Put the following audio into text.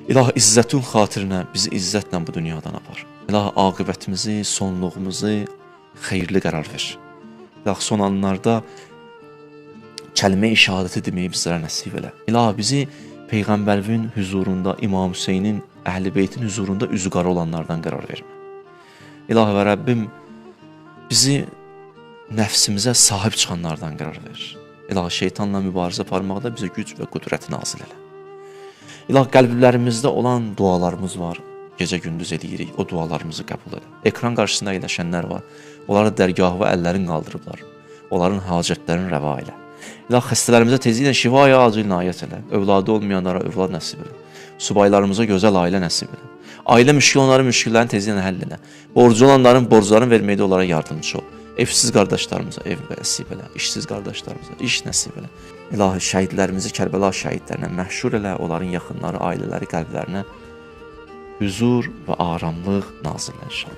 İlahi, izzətin xatirinə bizi izzətlə bu dünyadan apar. İlahi, aqibətimizi, sonluğumuzu xeyirli qərar ver. İlahi, son anlarda kəlmə-i şəhadəti deməyi bizlərə nəsib elə. İlahi, bizi Peyğəmbərin huzurunda, İmam Hüseynin, Əhl-i Beytin huzurunda üzü qara olanlardan qərar vermə. İlahi və Rəbbim, bizi nəfsimizə sahib çıxanlardan qərar ver. İlahi, şeytanla mübarizə aparmaqda bizə güc və qüdrəti nazil elə. İlahi, qəlblərimizdə olan dualarımız var, gecə-gündüz edirik, o dualarımızı qəbul elə. Ekran qarşısında əyləşənlər var, onları dərgahı və əllərin qaldırıblar, onların hacətlərini rəva elə. İlahi, xəstələrimizə tezliklə şifa-i acil inayət elə, övladı olmayanlara övlad nəsib elə, subaylarımıza gözəl ailə nəsib elə, ailə müşkil onların müşkillərini tezliklə həll elə, borcu olanların borclarını verməkdə onlara yardımcı ol. Evsiz qardaşlarımıza ev nəsib elə, işsiz qardaşlarımıza iş nəsib elə. İlahi, şəhidlərimizi Kərbəla şəhidlərinə məhşur elə, onların yaxınları, ailələri, qəlblərinə huzur və aramlıq nazil elə inşallah.